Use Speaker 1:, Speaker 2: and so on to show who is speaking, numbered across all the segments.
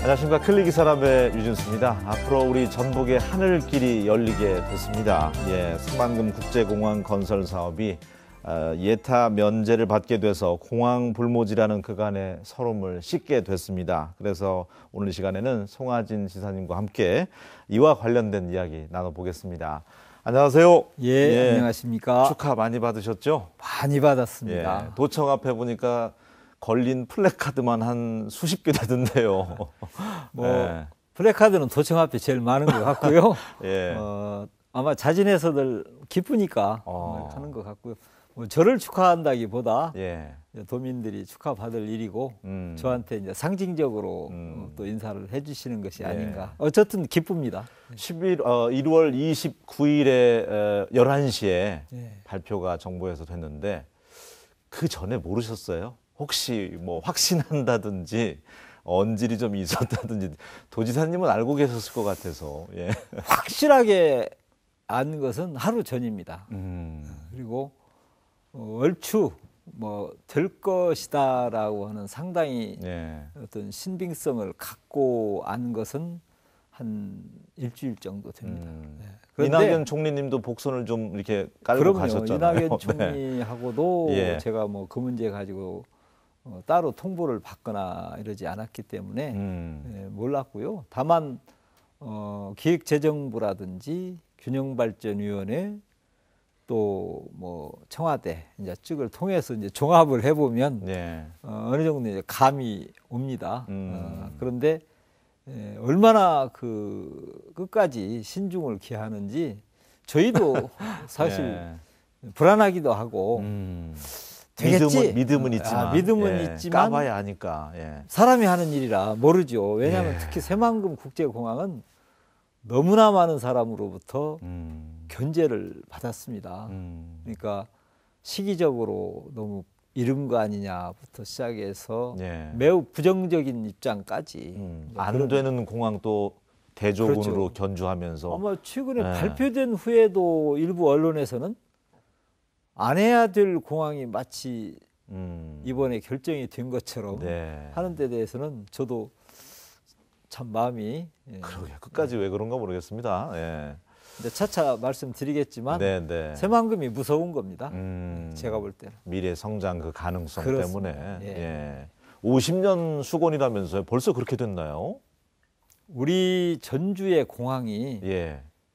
Speaker 1: 안녕하십니까. 클릭이 사람의 유준수입니다. 앞으로 우리 전북의 하늘길이 열리게 됐습니다. 새만금 국제공항 건설 사업이 예타 면제를 받게 돼서 공항 불모지라는 그간의 서름을 씻게 됐습니다. 그래서 오늘 이 시간에는 송하진 지사님과 함께 이와 관련된 이야기 나눠보겠습니다. 안녕하세요.
Speaker 2: 안녕하십니까.
Speaker 1: 축하 많이 받으셨죠?
Speaker 2: 많이 받았습니다.
Speaker 1: 도청 앞에 보니까 걸린 플래카드만 한 수십 개 되던데요.
Speaker 2: 플래카드는 도청 앞에 제일 많은 것 같고요. 아마 자진해서들 기쁘니까 하는 것 같고요. 저를 축하한다기보다 도민들이 축하받을 일이고 저한테 이제 상징적으로 또 인사를 해주시는 것이 아닌가. 어쨌든 기쁩니다.
Speaker 1: 1월 29일에 11시에 발표가 정부에서 됐는데 그 전에 모르셨어요? 혹시 뭐 확신한다든지 언질이 좀 있었다든지 도지사님은 알고 계셨을 것 같아서.
Speaker 2: 확실하게 안 것은 하루 전입니다. 그리고 얼추 될 것이다라고 하는 상당히 어떤 신빙성을 갖고 안 것은 한 일주일 정도 됩니다.
Speaker 1: 이낙연 총리님도 복선을 좀 이렇게 깔고 가셨잖아요.
Speaker 2: 이낙연 총리하고도 제가 그 문제 가지고 따로 통보를 받거나 이러지 않았기 때문에 몰랐고요. 다만 기획재정부라든지 균형발전위원회 또 청와대 이제 측을 통해서 이제 종합을 해보면 어느 정도 이제 감이 옵니다. 그런데 얼마나 끝까지 신중을 기하는지 저희도 사실 불안하기도 하고 되겠지.
Speaker 1: 믿음은 있지만
Speaker 2: 있지만
Speaker 1: 까봐야 하니까
Speaker 2: 사람이 하는 일이라 모르죠. 왜냐하면 특히 새만금 국제공항은 너무나 많은 사람으로부터 견제를 받았습니다. 그러니까 시기적으로 너무 이른 거 아니냐부터 시작해서 매우 부정적인 입장까지
Speaker 1: 안 되는 공항도 대조군으로 견주하면서
Speaker 2: 아마 최근에 발표된 후에도 일부 언론에서는 안 해야 될 공항이 마치 이번에 결정이 된 것처럼 하는 데 대해서는 저도 참 마음이
Speaker 1: 그러게 끝까지 왜 그런가 모르겠습니다.
Speaker 2: 근데 차차 말씀드리겠지만 새만금이 무서운 겁니다. 제가 볼 때는
Speaker 1: 미래 성장 그 가능성
Speaker 2: 그렇습니다.
Speaker 1: 때문에 50년 수건이라면서요. 벌써 그렇게 됐나요?
Speaker 2: 우리 전주의 공항이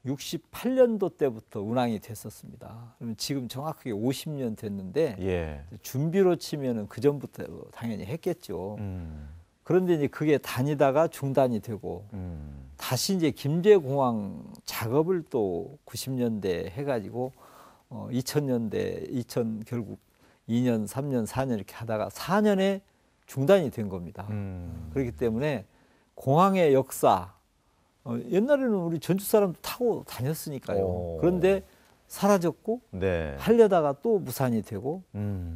Speaker 2: 68년도 때부터 운항이 됐었습니다. 그러면 지금 정확하게 50년 됐는데 준비로 치면은 그 전부터 당연히 했겠죠. 그런데 이제 그게 다니다가 중단이 되고 다시 이제 김제공항 작업을 또 90년대 해가지고 2000년대 결국 2년, 3년, 4년 이렇게 하다가 4년에 중단이 된 겁니다. 그렇기 때문에 공항의 역사 옛날에는 우리 전주 사람도 타고 다녔으니까요. 그런데 사라졌고 하려다가 또 무산이 되고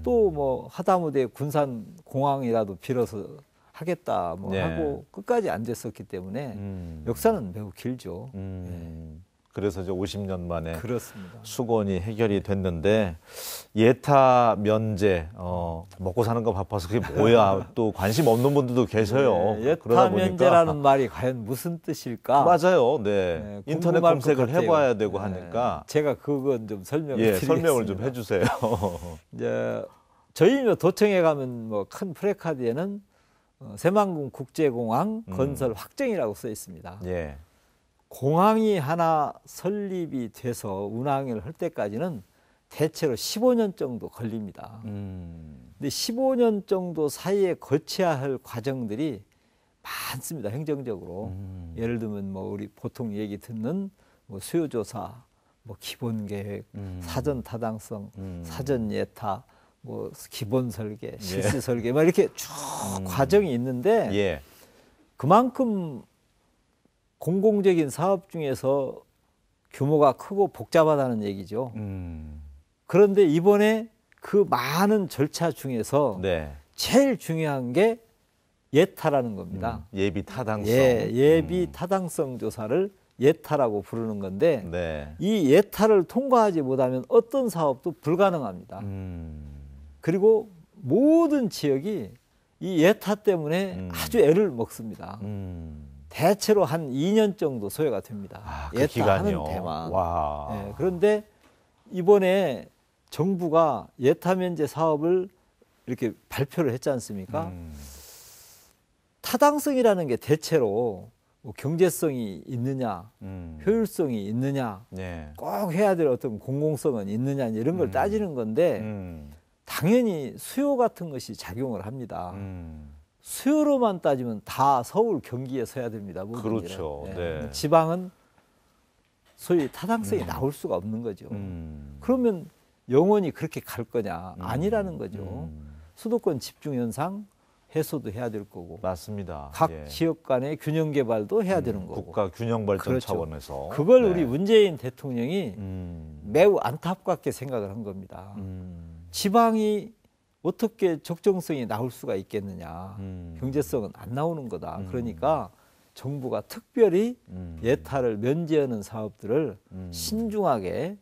Speaker 2: 또 하다못해 군산 공항이라도 빌어서 하겠다 하고 끝까지 안 됐었기 때문에 역사는 매우 길죠.
Speaker 1: 그래서 이제 50년 만에
Speaker 2: 그렇습니다.
Speaker 1: 수건이 해결이 됐는데 예타 면제 먹고 사는 거 바빠서 그게 뭐야 또 관심 없는 분들도 계셔요.
Speaker 2: 예타 면제라는 말이 과연 무슨 뜻일까?
Speaker 1: 맞아요. 인터넷 검색을 해봐야 되고 하니까
Speaker 2: 제가 그건 좀 설명을
Speaker 1: 설명을 좀 해주세요.
Speaker 2: 이제 저희 도청에 가면 큰 플래카드에는 새만금 국제공항 건설 확정이라고 써 있습니다. 공항이 하나 설립이 돼서 운항을 할 때까지는 대체로 15년 정도 걸립니다. 근데 15년 정도 사이에 거쳐야 할 과정들이 많습니다. 행정적으로. 예를 들면 우리 보통 얘기 듣는 수요조사, 기본계획, 사전 타당성, 사전 예타, 기본 설계, 실시 설계, 이렇게 쭉 과정이 있는데 그만큼 공공적인 사업 중에서 규모가 크고 복잡하다는 얘기죠. 그런데 이번에 그 많은 절차 중에서 제일 중요한 게 예타라는 겁니다.
Speaker 1: 예비 타당성.
Speaker 2: 예비 타당성 조사를 예타라고 부르는 건데 이 예타를 통과하지 못하면 어떤 사업도 불가능합니다. 그리고 모든 지역이 이 예타 때문에 아주 애를 먹습니다. 대체로 한 2년 정도 소요가 됩니다.
Speaker 1: 아,
Speaker 2: 예타
Speaker 1: 기간이요.
Speaker 2: 하는 데만.
Speaker 1: 와.
Speaker 2: 예, 그런데 이번에 정부가 예타 면제 사업을 이렇게 발표를 했지 않습니까? 타당성이라는 게 대체로 뭐 경제성이 있느냐, 효율성이 있느냐,
Speaker 1: 네.
Speaker 2: 꼭 해야 될 어떤 공공성은 있느냐 이런 걸 따지는 건데 당연히 수요 같은 것이 작용을 합니다. 수요로만 따지면 다 서울, 경기에 서야 됩니다. 모든
Speaker 1: 그렇죠.
Speaker 2: 일은.
Speaker 1: 네.
Speaker 2: 지방은 소위 타당성이 나올 수가 없는 거죠. 그러면 영원히 그렇게 갈 거냐? 아니라는 거죠. 수도권 집중 현상 해소도 해야 될 거고,
Speaker 1: 맞습니다.
Speaker 2: 각
Speaker 1: 예.
Speaker 2: 지역 간의 균형 개발도 해야 되는 거고.
Speaker 1: 국가 균형 발전
Speaker 2: 그렇죠.
Speaker 1: 차원에서
Speaker 2: 그걸
Speaker 1: 네.
Speaker 2: 우리 문재인 대통령이 매우 안타깝게 생각을 한 겁니다. 지방이 어떻게 적정성이 나올 수가 있겠느냐. 경제성은 안 나오는 거다. 그러니까 정부가 특별히 예타를 면제하는 사업들을 신중하게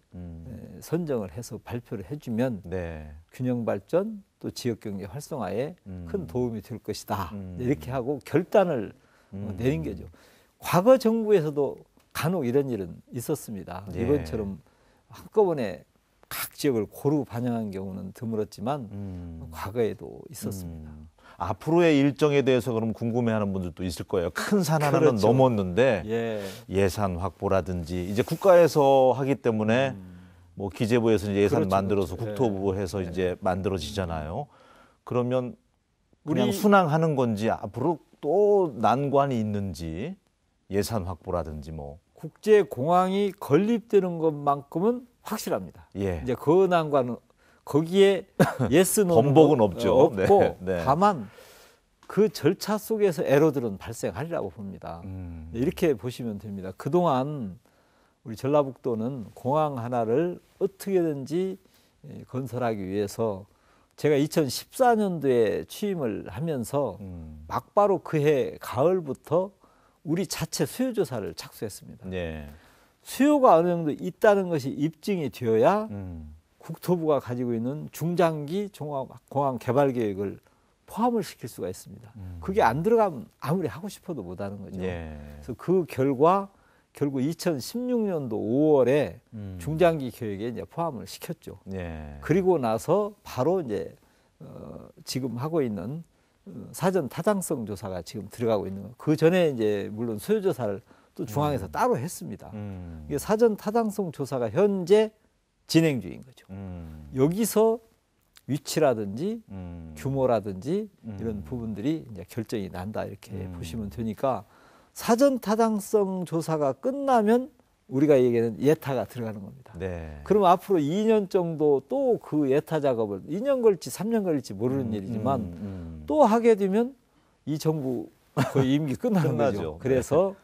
Speaker 2: 선정을 해서 발표를 해주면
Speaker 1: 네.
Speaker 2: 균형 발전 또 지역 경제 활성화에 큰 도움이 될 것이다. 이렇게 하고 결단을 내린 거죠. 과거 정부에서도 간혹 이런 일은 있었습니다.
Speaker 1: 예.
Speaker 2: 이번처럼 한꺼번에 각 지역을 고루 반영한 경우는 드물었지만 과거에도 있었습니다.
Speaker 1: 앞으로의 일정에 대해서 그럼 궁금해하는 분들도 있을 거예요. 큰 산 하나는
Speaker 2: 그렇죠.
Speaker 1: 넘었는데
Speaker 2: 예.
Speaker 1: 예산 확보라든지 이제 국가에서 하기 때문에 뭐 기재부에서 이제 예산
Speaker 2: 그렇죠,
Speaker 1: 만들어서
Speaker 2: 그렇죠.
Speaker 1: 국토부에서
Speaker 2: 예.
Speaker 1: 이제 만들어지잖아요. 그러면 그냥
Speaker 2: 우리-
Speaker 1: 순항하는 건지 앞으로 또 난관이 있는지 예산 확보라든지 뭐
Speaker 2: 국제 공항이 건립되는 것만큼은 확실합니다.
Speaker 1: 예.
Speaker 2: 이제 그 난관은 거기에 예스 노
Speaker 1: 번복은 없죠.
Speaker 2: 없고
Speaker 1: 네, 네.
Speaker 2: 다만 그 절차 속에서 에러들은 발생하리라고 봅니다. 이렇게 보시면 됩니다. 그동안 우리 전라북도는 공항 하나를 어떻게든지 건설하기 위해서 제가 2014년도에 취임을 하면서 막바로 그해 가을부터 우리 자체 수요조사를 착수했습니다.
Speaker 1: 예.
Speaker 2: 수요가 어느 정도 있다는 것이 입증이 되어야 국토부가 가지고 있는 중장기 공항 개발 계획을 포함을 시킬 수가 있습니다. 그게 안 들어가면 아무리 하고 싶어도 못 하는 거죠.
Speaker 1: 예.
Speaker 2: 그래서 그 결과 결국 2016년도 5월에 중장기 계획에 이제 포함을 시켰죠.
Speaker 1: 예.
Speaker 2: 그리고 나서 바로 이제 지금 하고 있는 사전 타당성 조사가 지금 들어가고 있는 거. 그 전에 이제 물론 수요 조사를 또 중앙에서 따로 했습니다. 이게 사전 타당성 조사가 현재 진행 중인 거죠. 여기서 위치라든지 규모라든지 이런 부분들이 이제 결정이 난다 이렇게 보시면 되니까 사전 타당성 조사가 끝나면 우리가 얘기하는 예타가 들어가는 겁니다.
Speaker 1: 네.
Speaker 2: 그럼 앞으로 2년 정도 또 그 예타 작업을 2년 걸릴지 3년 걸릴지 모르는 일이지만 또 하게 되면 이 정부 거의 임기 끝나는
Speaker 1: 끝나죠.
Speaker 2: 거죠. 그래서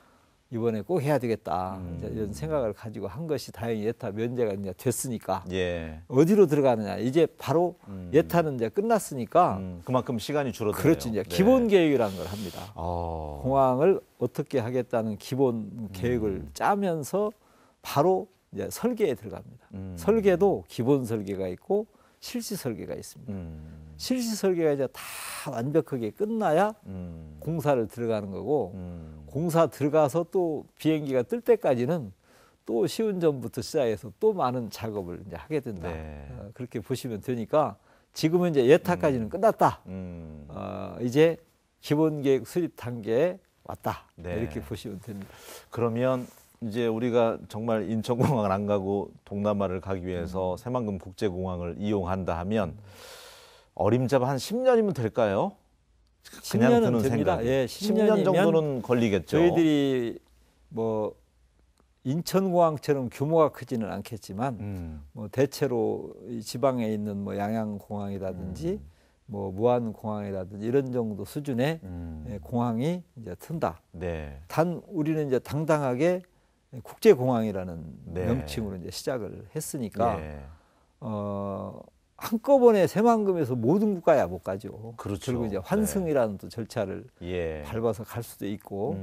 Speaker 2: 이번에 꼭 해야 되겠다 이제 이런 생각을 가지고 한 것이 다행히 예타 면제가 이제 됐으니까
Speaker 1: 예.
Speaker 2: 어디로 들어가느냐 이제 바로 예타는 이제 끝났으니까
Speaker 1: 그만큼 시간이 줄어드네요.
Speaker 2: 그렇죠. 이제
Speaker 1: 네.
Speaker 2: 기본 계획이라는 걸 합니다.
Speaker 1: 어.
Speaker 2: 공항을 어떻게 하겠다는 기본 계획을 짜면서 바로 이제 설계에 들어갑니다. 설계도 기본 설계가 있고 실시 설계가 있습니다. 실시 설계가 이제 다 완벽하게 끝나야 공사를 들어가는 거고 공사 들어가서 또 비행기가 뜰 때까지는 또 시운전부터 시작해서 또 많은 작업을 이제 하게 된다.
Speaker 1: 네.
Speaker 2: 그렇게 보시면 되니까 지금은 이제 예타까지는 끝났다. 이제 기본 계획 수립 단계에 왔다.
Speaker 1: 네.
Speaker 2: 이렇게 보시면 됩니다.
Speaker 1: 그러면 이제 우리가 정말 인천공항을 안 가고 동남아를 가기 위해서 새만금 국제공항을 이용한다 하면 어림잡아 한 10년이면 될까요? 그냥
Speaker 2: 10년은
Speaker 1: 드는
Speaker 2: 됩니다.
Speaker 1: 생각.
Speaker 2: 예,
Speaker 1: 10년 정도는 걸리겠죠.
Speaker 2: 저희들이 뭐 인천공항처럼 규모가 크지는 않겠지만 뭐 대체로 이 지방에 있는 뭐 양양공항이라든지 뭐 무안공항이라든지 이런 정도 수준의 공항이 이제 튼다.
Speaker 1: 네.
Speaker 2: 단 우리는 이제 당당하게 국제공항이라는
Speaker 1: 네.
Speaker 2: 명칭으로 이제 시작을 했으니까
Speaker 1: 예.
Speaker 2: 한꺼번에 새만금에서 모든 국가야 못 가죠.
Speaker 1: 그렇죠.
Speaker 2: 그리고 이제 환승이라는 또 절차를
Speaker 1: 예.
Speaker 2: 밟아서 갈 수도 있고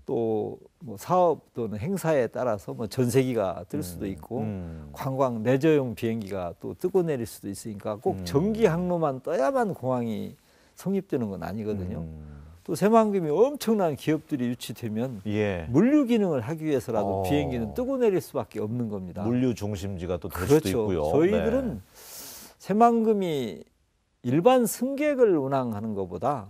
Speaker 2: 또 뭐 사업 또는 행사에 따라서 뭐 전세기가 뜰 수도 있고 관광 레저용 비행기가 또 뜨고 내릴 수도 있으니까 꼭 전기 항로만 떠야만 공항이 성립되는 건 아니거든요. 또 새만금이 엄청난 기업들이 유치되면
Speaker 1: 예.
Speaker 2: 물류 기능을 하기 위해서라도
Speaker 1: 어.
Speaker 2: 비행기는 뜨고 내릴 수밖에 없는 겁니다.
Speaker 1: 물류 중심지가 또 될
Speaker 2: 그렇죠.
Speaker 1: 수도 있고요.
Speaker 2: 저희들은
Speaker 1: 네.
Speaker 2: 새만금이 일반 승객을 운항하는 것보다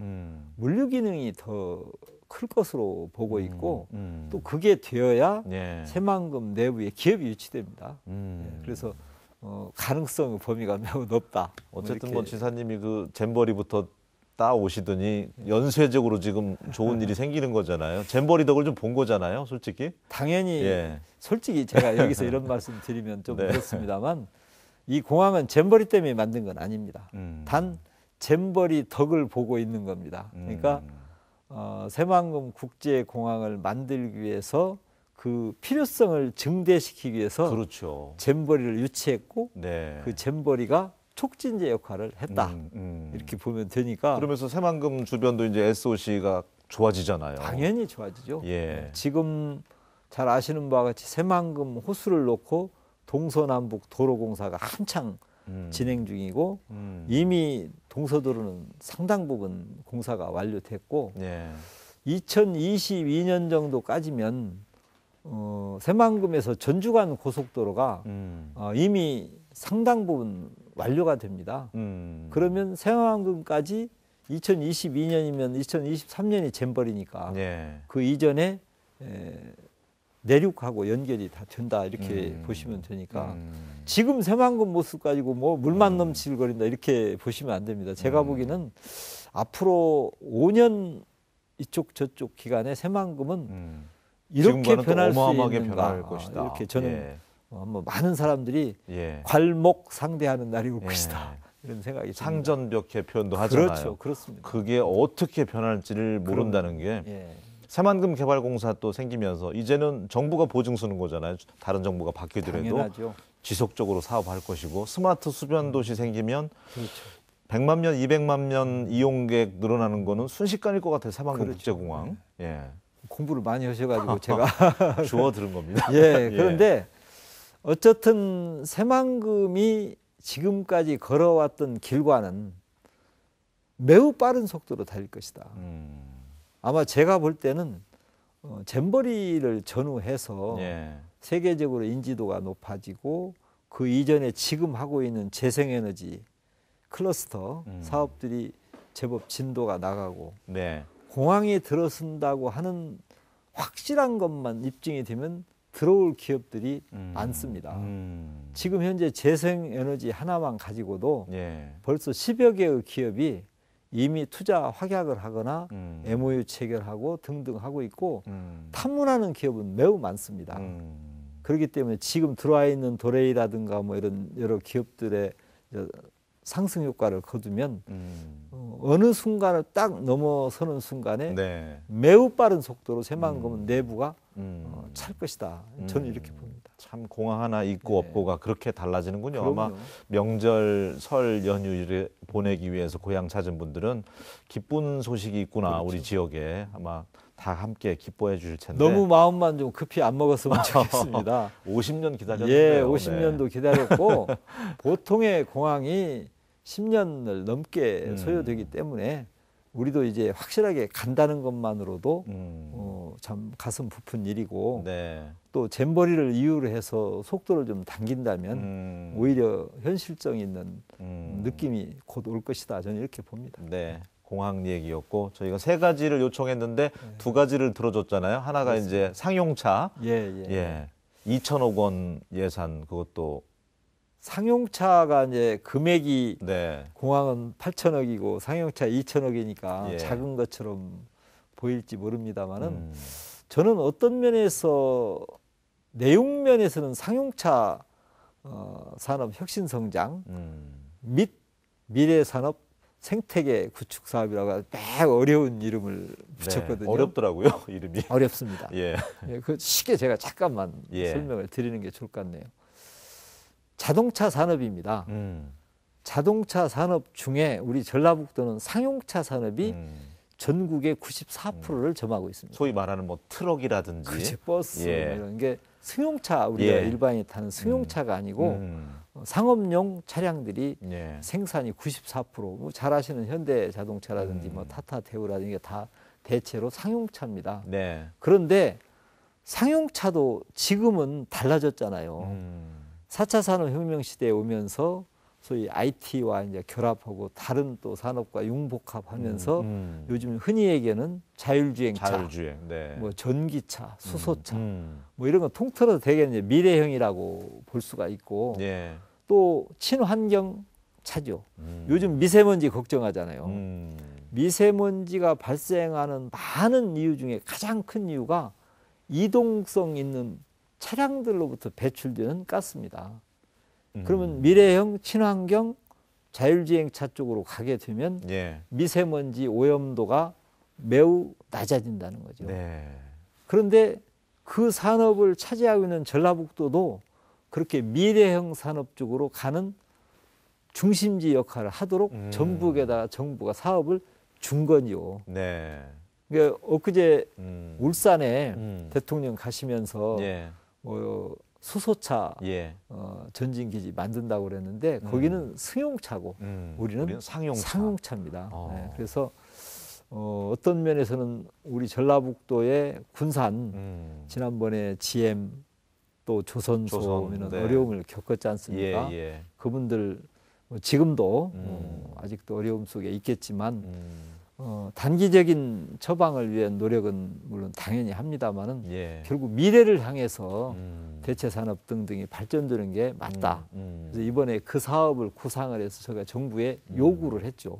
Speaker 2: 물류 기능이 더 클 것으로 보고 있고 또 그게 되어야
Speaker 1: 예.
Speaker 2: 새만금 내부에 기업이 유치됩니다.
Speaker 1: 음.
Speaker 2: 그래서 가능성 범위가 매우 높다.
Speaker 1: 어쨌든
Speaker 2: 이렇게.
Speaker 1: 뭐 지사님이 그 잼버리부터 따오시더니 연쇄적으로 지금 좋은 일이 생기는 거잖아요. 잼버리 덕을 좀 본 거잖아요, 솔직히.
Speaker 2: 당연히
Speaker 1: 예.
Speaker 2: 솔직히 제가 여기서 이런 말씀 드리면 좀
Speaker 1: 네.
Speaker 2: 그렇습니다만 이 공항은 잼버리 때문에 만든 건 아닙니다. 단 잼버리 덕을 보고 있는 겁니다. 그러니까 새만금 국제공항을 만들기 위해서 그 필요성을 증대시키기 위해서
Speaker 1: 그렇죠.
Speaker 2: 잼버리를 유치했고
Speaker 1: 네.
Speaker 2: 그 잼버리가 촉진제 역할을 했다. 이렇게 보면 되니까
Speaker 1: 그러면서 새만금 주변도 이제 SOC가 좋아지잖아요.
Speaker 2: 당연히 좋아지죠.
Speaker 1: 예.
Speaker 2: 지금 잘 아시는 바와 같이 새만금 호수를 놓고 동서남북 도로공사가 한창 진행 중이고 이미 동서도로는 상당 부분 공사가 완료됐고
Speaker 1: 예.
Speaker 2: 2022년 정도까지면 새만금에서 전주 간 고속도로가 이미 상당 부분 완료가 됩니다. 그러면 새만금까지 2022년이면 2023년이 잼버리니까
Speaker 1: 예.
Speaker 2: 그 이전에 내륙하고 연결이 다 된다 이렇게 보시면 되니까 지금 새만금 모습 가지고 뭐 물만 넘칠거린다 이렇게 보시면 안 됩니다. 제가 보기에는 앞으로 5년 이쪽 저쪽 기간에 새만금은 이렇게
Speaker 1: 지금과는 또
Speaker 2: 변할 수
Speaker 1: 어마어마하게
Speaker 2: 있는가
Speaker 1: 변할 것이다.
Speaker 2: 이렇게 저는
Speaker 1: 예.
Speaker 2: 뭐 많은 사람들이
Speaker 1: 예.
Speaker 2: 괄목 상대하는 날이 올
Speaker 1: 예.
Speaker 2: 것이다 이런 생각이 듭니다.
Speaker 1: 상전벽해 표현도 하잖아요.
Speaker 2: 그렇죠, 그렇습니다.
Speaker 1: 그게 어떻게 변할지를 모른다는 게
Speaker 2: 예.
Speaker 1: 새만금 개발공사 또 생기면서 이제는 정부가 보증 서는 거잖아요. 다른 정부가 바뀌더라도
Speaker 2: 당연하죠.
Speaker 1: 지속적으로 사업할 것이고 스마트 수변 도시 생기면
Speaker 2: 그렇죠.
Speaker 1: 100만 명, 200만 명 이용객 늘어나는 거는 순식간일 것 같아요. 새만금
Speaker 2: 그렇죠.
Speaker 1: 국제공항. 예.
Speaker 2: 공부를 많이 하셔가지고 제가
Speaker 1: 주워 들은 겁니다.
Speaker 2: 예, 그런데 어쨌든 새만금이 지금까지 걸어왔던 길과는 매우 빠른 속도로 달릴 것이다. 아마 제가 볼 때는 잼버리를 전후해서
Speaker 1: 예.
Speaker 2: 세계적으로 인지도가 높아지고 그 이전에 지금 하고 있는 재생에너지 클러스터 사업들이 제법 진도가 나가고
Speaker 1: 네.
Speaker 2: 공항에 들어선다고 하는 확실한 것만 입증이 되면 들어올 기업들이 많습니다. 지금 현재 재생에너지 하나만 가지고도
Speaker 1: 예.
Speaker 2: 벌써 10여 개의 기업이 이미 투자 확약을 하거나 MOU 체결하고 등등 하고 있고 탐문하는 기업은 매우 많습니다. 그렇기 때문에 지금 들어와 있는 도레이라든가 뭐 이런 여러 기업들의 상승 효과를 거두면 어느 순간을 딱 넘어서는 순간에
Speaker 1: 네.
Speaker 2: 매우 빠른 속도로 새만금은 내부가 찰 것이다. 저는 이렇게 봅니다.
Speaker 1: 참 공항 하나 있고 없고가 그렇게 달라지는군요.
Speaker 2: 그럼요.
Speaker 1: 아마 명절 설 연휴를 보내기 위해서 고향 찾은 분들은 기쁜 소식이 있구나.
Speaker 2: 그렇죠.
Speaker 1: 우리 지역에 아마 다 함께 기뻐해 주실 텐데.
Speaker 2: 너무 마음만 좀 급히 안 먹었으면 좋겠습니다.
Speaker 1: 50년 기다렸는데요.
Speaker 2: 예, 50년도 기다렸고 보통의 공항이 10년을 넘게 소요되기 때문에 우리도 이제 확실하게 간다는 것만으로도 참 가슴 부푼 일이고
Speaker 1: 네.
Speaker 2: 또 잼버리를 이유로 해서 속도를 좀 당긴다면 오히려 현실성 있는 느낌이 곧 올 것이다. 저는 이렇게 봅니다.
Speaker 1: 네. 공항 얘기였고 저희가 세 가지를 요청했는데 두 가지를 들어줬잖아요. 하나가
Speaker 2: 그렇습니다.
Speaker 1: 이제 상용차.
Speaker 2: 예.
Speaker 1: 예. 2천억 원 예산 그것도
Speaker 2: 상용차가 이제 금액이
Speaker 1: 네.
Speaker 2: 공항은 8천억이고 상용차 2천억이니까
Speaker 1: 예.
Speaker 2: 작은 것처럼 보일지 모릅니다만은 저는 어떤 면에서 내용 면에서는 상용차 산업 혁신 성장 및 미래 산업 생태계 구축 사업이라고 매우 어려운 이름을 붙였거든요.
Speaker 1: 네. 어렵더라고요, 이름이.
Speaker 2: 어렵습니다.
Speaker 1: 예.
Speaker 2: 예, 그 쉽게 제가 잠깐만
Speaker 1: 예.
Speaker 2: 설명을 드리는 게 좋을 것 같네요. 자동차 산업입니다. 자동차 산업 중에 우리 전라북도는 상용차 산업이 전국의 94%를 점하고 있습니다.
Speaker 1: 소위 말하는 뭐 트럭이라든지
Speaker 2: 그렇지, 버스
Speaker 1: 예.
Speaker 2: 이런 게 승용차 우리가
Speaker 1: 예.
Speaker 2: 일반인이 타는 승용차가 아니고 상업용 차량들이
Speaker 1: 예.
Speaker 2: 생산이 94%, 뭐 잘 아시는 현대자동차라든지 뭐 타타 대우라든지 다 대체로 상용차입니다.
Speaker 1: 네.
Speaker 2: 그런데 상용차도 지금은 달라졌잖아요. 4차 산업혁명 시대에 오면서 소위 IT와 이제 결합하고 다른 또 산업과 융복합하면서 요즘 흔히 얘기하는 자율주행차,
Speaker 1: 자율주행. 네.
Speaker 2: 뭐 전기차, 수소차, 뭐 이런 건 통틀어서 되게 이제 미래형이라고 볼 수가 있고
Speaker 1: 예.
Speaker 2: 또 친환경 차죠. 요즘 미세먼지 걱정하잖아요. 미세먼지가 발생하는 많은 이유 중에 가장 큰 이유가 이동성 있는 차량들로부터 배출되는 가스입니다. 그러면 미래형, 친환경, 자율주행차 쪽으로 가게 되면
Speaker 1: 예.
Speaker 2: 미세먼지 오염도가 매우 낮아진다는 거죠.
Speaker 1: 네.
Speaker 2: 그런데 그 산업을 차지하고 있는 전라북도도 그렇게 미래형 산업 쪽으로 가는 중심지 역할을 하도록 전북에다가 정부가 사업을 준 거죠.
Speaker 1: 네.
Speaker 2: 그러니까 엊그제 울산에 대통령 가시면서
Speaker 1: 예.
Speaker 2: 수소차
Speaker 1: 예.
Speaker 2: 전진기지 만든다고 그랬는데 거기는 승용차고 우리는
Speaker 1: 상용차.
Speaker 2: 상용차입니다. 네, 그래서 어떤 면에서는 우리 전라북도의 군산 지난번에 GM 또 조선소는
Speaker 1: 네.
Speaker 2: 어려움을 겪었지 않습니까?
Speaker 1: 예, 예.
Speaker 2: 그분들 지금도 아직도 어려움 속에 있겠지만 단기적인 처방을 위한 노력은 물론 당연히 합니다만은
Speaker 1: 예.
Speaker 2: 결국 미래를 향해서 대체 산업 등등이 발전되는 게 맞다. 그래서 이번에 그 사업을 구상을 해서 저희가 정부에 요구를 했죠.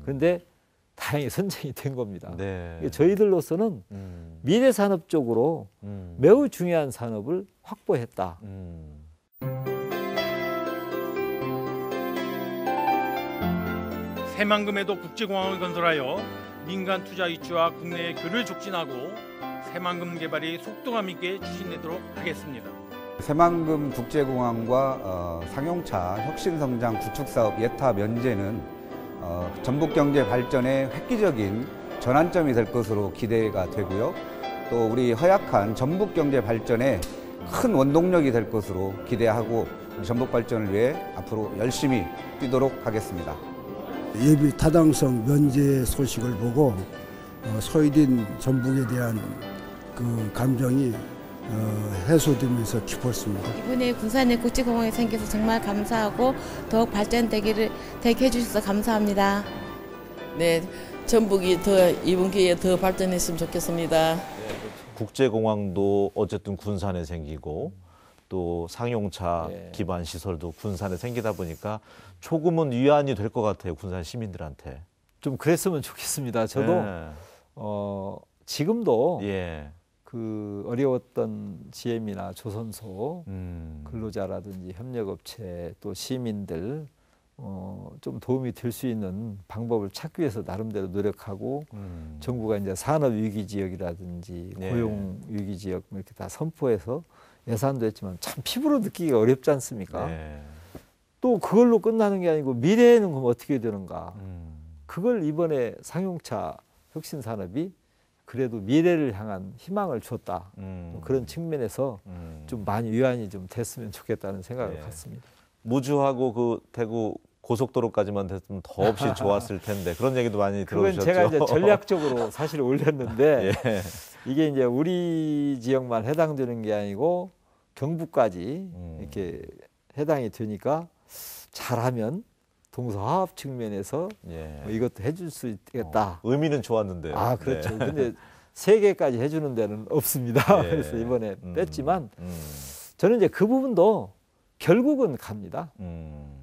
Speaker 2: 그런데 다행히 선정이 된 겁니다.
Speaker 1: 네.
Speaker 2: 저희들로서는 미래 산업 쪽으로 매우 중요한 산업을 확보했다.
Speaker 3: 새만금에도 국제공항을 건설하여 민간 투자 유치와 국내의 교류를 촉진하고 새만금 개발이 속도감 있게 추진되도록 하겠습니다.
Speaker 4: 새만금 국제공항과 상용차 혁신성장 구축사업 예타 면제는 전북 경제 발전의 획기적인 전환점이 될 것으로 기대가 되고요. 또 우리 허약한 전북 경제 발전에 큰 원동력이 될 것으로 기대하고 우리 전북 발전을 위해 앞으로 열심히 뛰도록 하겠습니다.
Speaker 5: 예비 타당성 면제 소식을 보고 소외된 전북에 대한 그 감정이 해소되면서 기뻤습니다.
Speaker 6: 이번에 군산에 국제공항이 생겨서 정말 감사하고 더욱 발전되게 해주셔서 감사합니다.
Speaker 7: 네, 전북이 더 이번 기회에 더 발전했으면 좋겠습니다.
Speaker 1: 국제공항도 어쨌든 군산에 생기고 또 상용차
Speaker 2: 예.
Speaker 1: 기반 시설도 군산에 생기다 보니까 조금은 위안이 될 것 같아요. 군산 시민들한테.
Speaker 2: 좀 그랬으면 좋겠습니다. 저도
Speaker 1: 예.
Speaker 2: 지금도
Speaker 1: 예.
Speaker 2: 그 어려웠던 GM이나 조선소
Speaker 1: 음.
Speaker 2: 근로자라든지 협력업체 또 시민들 좀 도움이 될 수 있는 방법을 찾기 위해서 나름대로 노력하고 정부가 이제 산업 위기 지역이라든지
Speaker 1: 네.
Speaker 2: 고용 위기 지역 이렇게 다 선포해서 예산도 했지만 참 피부로 느끼기가 어렵지 않습니까?
Speaker 1: 네.
Speaker 2: 또 그걸로 끝나는 게 아니고 미래에는 그럼 어떻게 되는가? 그걸 이번에 상용차 혁신 산업이 그래도 미래를 향한 희망을 줬다. 그런 측면에서 좀 많이 위안이 좀 됐으면 좋겠다는 생각을
Speaker 1: 네.
Speaker 2: 갖습니다.
Speaker 1: 무주하고 그 대구 고속도로까지만 됐으면 더없이 좋았을 텐데 그런 얘기도 많이
Speaker 2: 그건
Speaker 1: 들어주셨죠.
Speaker 2: 제가 이제 전략적으로 사실 올렸는데
Speaker 1: 예.
Speaker 2: 이게 이제 우리 지역만 해당되는 게 아니고 경북까지 이렇게 해당이 되니까 잘하면 동서화합 측면에서
Speaker 1: 예.
Speaker 2: 뭐 이것도 해줄 수 있겠다.
Speaker 1: 의미는 좋았는데요.
Speaker 2: 아 그렇죠.
Speaker 1: 네.
Speaker 2: 근데 세 개까지 해주는 데는 없습니다.
Speaker 1: 예.
Speaker 2: 그래서 이번에 뺐지만 저는 이제 그 부분도 결국은 갑니다.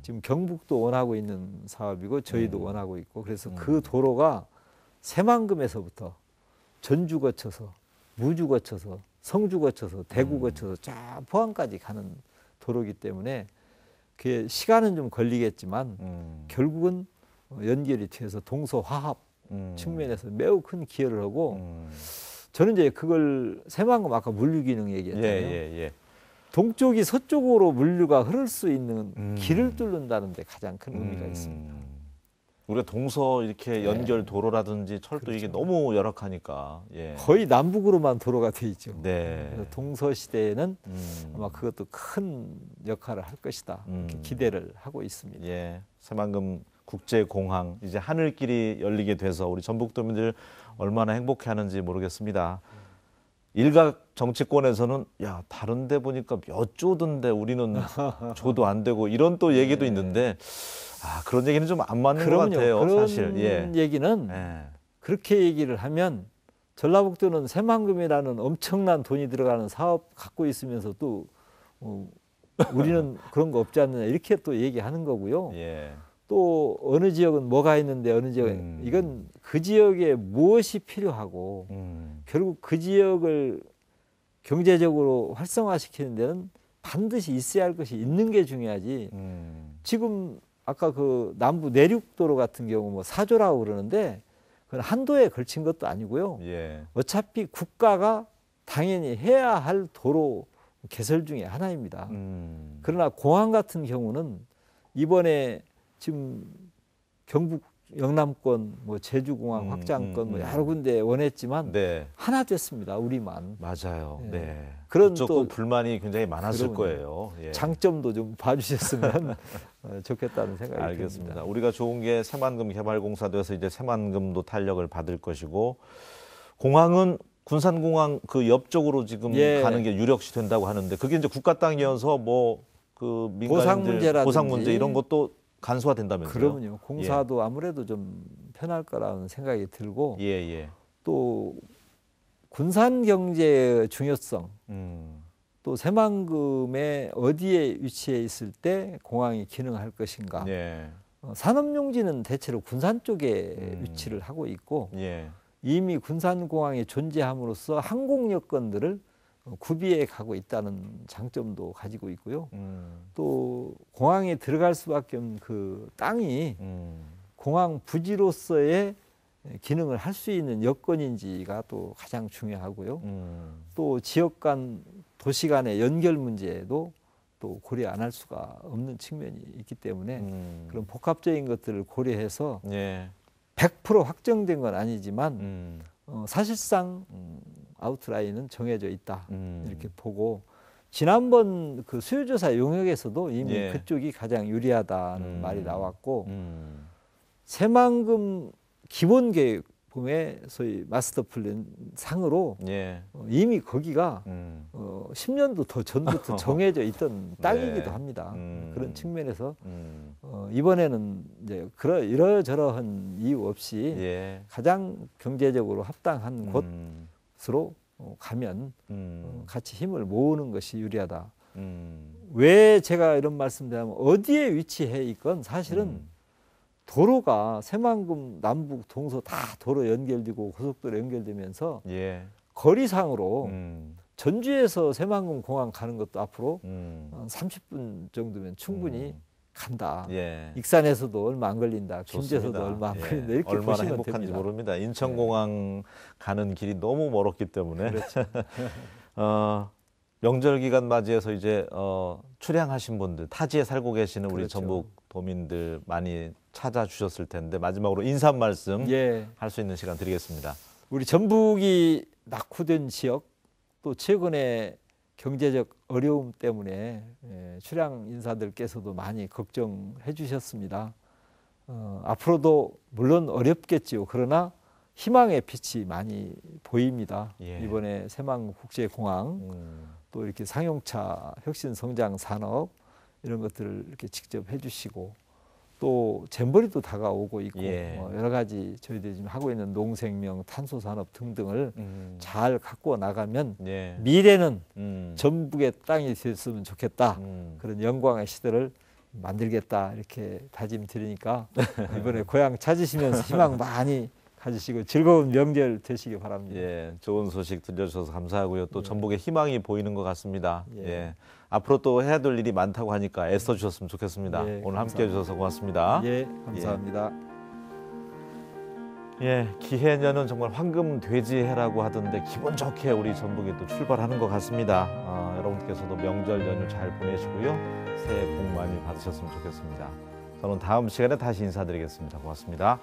Speaker 2: 지금 경북도 원하고 있는 사업이고 저희도 원하고 있고 그래서 그 도로가 새만금에서부터 전주 거쳐서 무주 거쳐서 성주 거쳐서 대구 거쳐서 쫙 포항까지 가는 도로이기 때문에 그게 시간은 좀 걸리겠지만 결국은 연결이 돼서 동서화합 측면에서 매우 큰 기여를 하고 저는 이제 그걸 새만금 아까 물류기능 얘기했잖아요.
Speaker 1: 예.
Speaker 2: 동쪽이 서쪽으로 물류가 흐를 수 있는 길을 뚫는다는 데 가장 큰 의미가 있습니다.
Speaker 1: 우리가 동서 이렇게 연결 도로라든지 철도 이게 너무 열악하니까 예.
Speaker 2: 거의 남북으로만 도로가 돼 있죠.
Speaker 1: 네.
Speaker 2: 그래서 동서 시대에는 아마 그것도 큰 역할을 할 것이다. 이렇게 기대를 하고 있습니다.
Speaker 1: 예. 새만금 국제공항 이제 하늘길이 열리게 돼서 우리 전북도민들 얼마나 행복해하는지 모르겠습니다. 일각 정치권에서는 야 다른 데 보니까 몇 조던데 우리는 조도 안 되고 이런 또 얘기도 있는데 그런 얘기는 좀 안 맞는 것 같아요.
Speaker 2: 그런
Speaker 1: 사실. 예.
Speaker 2: 얘기는
Speaker 1: 예.
Speaker 2: 그렇게 얘기를 하면 전라북도는 새만금이라는 엄청난 돈이 들어가는 사업 갖고 있으면서도 우리는 그런 거 없지 않느냐 이렇게 또 얘기하는 거고요.
Speaker 1: 예.
Speaker 2: 또 어느 지역은 뭐가 있는데 어느 지역은 이건 그 지역에 무엇이 필요하고 결국 그 지역을 경제적으로 활성화시키는 데는 반드시 있어야 할 것이 있는 게 중요하지. 지금 아까 그 남부 내륙도로 같은 경우 뭐 4조라고 그러는데 그건 한도에 걸친 것도 아니고요.
Speaker 1: 예.
Speaker 2: 어차피 국가가 당연히 해야 할 도로 개설 중에 하나입니다. 그러나 공항 같은 경우는 이번에 지금 경북 영남권 뭐 제주공항 확장권 뭐 여러 군데 원했지만
Speaker 1: 네.
Speaker 2: 하나 됐습니다. 우리만.
Speaker 1: 맞아요.
Speaker 2: 예.
Speaker 1: 네.
Speaker 2: 그런
Speaker 1: 그쪽
Speaker 2: 또
Speaker 1: 불만이 굉장히 많았을
Speaker 2: 그러면
Speaker 1: 거예요. 예.
Speaker 2: 장점도 좀 봐주셨으면 좋겠다는 생각이
Speaker 1: 알겠습니다.
Speaker 2: 듭니다.
Speaker 1: 우리가 좋은 게 새만금 개발공사도에서 이제 새만금도 탄력을 받을 것이고 공항은 군산공항 그 옆쪽으로 지금
Speaker 2: 예.
Speaker 1: 가는 게 유력시 된다고 하는데 그게 이제 국가 땅이어서 뭐 그 민간인들 보상 문제 이런 것도 간소화된다면서요?
Speaker 2: 그러면요. 공사도 아무래도 좀 편할 거라는 생각이 들고
Speaker 1: 예.
Speaker 2: 또 군산 경제의 중요성 또 새만금에 어디에 위치해 있을 때 공항이 기능할 것인가.
Speaker 1: 예.
Speaker 2: 산업용지는 대체로 군산 쪽에 위치를 하고 있고
Speaker 1: 예.
Speaker 2: 이미 군산공항이 존재함으로써 항공 여건들을 구비해 가고 있다는 장점도 가지고 있고요. 또 공항에 들어갈 수밖에 없는 그 땅이 공항 부지로서의 기능을 할 수 있는 여건인지가 또 가장 중요하고요. 또 지역 간 도시 간의 연결 문제도 또 고려 안 할 수가 없는 측면이 있기 때문에 그런 복합적인 것들을 고려해서
Speaker 1: 예.
Speaker 2: 100% 확정된 건 아니지만 사실상 아웃라인은 정해져 있다 이렇게 보고 지난번 그 수요조사 용역에서도 이미
Speaker 1: 예.
Speaker 2: 그쪽이 가장 유리하다는 말이 나왔고 새만금 기본계획의 소위 마스터 플랜 상으로
Speaker 1: 예.
Speaker 2: 이미 거기가 10년도 더 전부터 정해져 있던 땅이기도
Speaker 1: 네.
Speaker 2: 합니다. 그런 측면에서
Speaker 1: 이번에는
Speaker 2: 이제 이러저러한 이유 없이
Speaker 1: 예.
Speaker 2: 가장 경제적으로 합당한 곳으로 가면 같이 힘을 모으는 것이 유리하다. 왜 제가 이런 말씀드리냐면 어디에 위치해 있건 사실은 도로가 새만금 남북 동서 다 도로 연결되고 고속도로 연결되면서
Speaker 1: 예.
Speaker 2: 거리상으로 전주에서 새만금 공항 가는 것도 앞으로 한 30분 정도면 충분히 간다.
Speaker 1: 예.
Speaker 2: 익산에서도 얼마 안 걸린다.
Speaker 1: 좋습니다.
Speaker 2: 김제에서도 얼마 안
Speaker 1: 예.
Speaker 2: 걸린다. 이렇게
Speaker 1: 얼마나
Speaker 2: 보시면
Speaker 1: 행복한지
Speaker 2: 됩니다.
Speaker 1: 모릅니다. 인천공항 가는 길이 너무 멀었기 때문에
Speaker 2: 그렇죠.
Speaker 1: 명절 기간 맞이해서 이제 출향하신 분들 타지에 살고 계시는 우리
Speaker 2: 그렇죠.
Speaker 1: 전북 도민들 많이 찾아주셨을 텐데 마지막으로 인사 말씀
Speaker 2: 예.
Speaker 1: 할 수 있는 시간 드리겠습니다.
Speaker 2: 우리 전북이 낙후된 지역 또 최근에 경제적 어려움 때문에 출향 인사들께서도 많이 걱정해 주셨습니다. 앞으로도 물론 어렵겠지요. 그러나 희망의 빛이 많이 보입니다.
Speaker 1: 예.
Speaker 2: 이번에 새만금 국제공항 또 이렇게 상용차 혁신성장 산업 이런 것들을 이렇게 직접 해주시고 또 잼버리도 다가오고 있고
Speaker 1: 예.
Speaker 2: 여러 가지 저희들이 지금 하고 있는 농생명, 탄소산업 등등을 잘 갖고 나가면
Speaker 1: 예.
Speaker 2: 미래는
Speaker 1: 전북의
Speaker 2: 전북의 땅이 됐으면 좋겠다. 그런 영광의 시대를 만들겠다 이렇게 다짐 드리니까 이번에 고향 찾으시면서 희망 많이 가지시고 즐거운 명절 되시기 바랍니다.
Speaker 1: 예, 좋은 소식 들려주셔서 감사하고요. 또
Speaker 2: 예.
Speaker 1: 전북의 희망이 보이는 것 같습니다.
Speaker 2: 예.
Speaker 1: 예. 앞으로 또 해야 될 일이 많다고 하니까 애써 주셨으면 좋겠습니다.
Speaker 2: 예,
Speaker 1: 오늘 함께
Speaker 2: 감사합니다.
Speaker 1: 해주셔서 고맙습니다.
Speaker 2: 예, 감사합니다.
Speaker 1: 예, 기해년은 정말 황금 돼지해라고 하던데 기분 좋게 우리 전북이 또 출발하는 것 같습니다. 여러분께서도 명절 연휴 잘 보내시고요. 새해 복 많이 받으셨으면 좋겠습니다. 저는 다음 시간에 다시 인사드리겠습니다. 고맙습니다.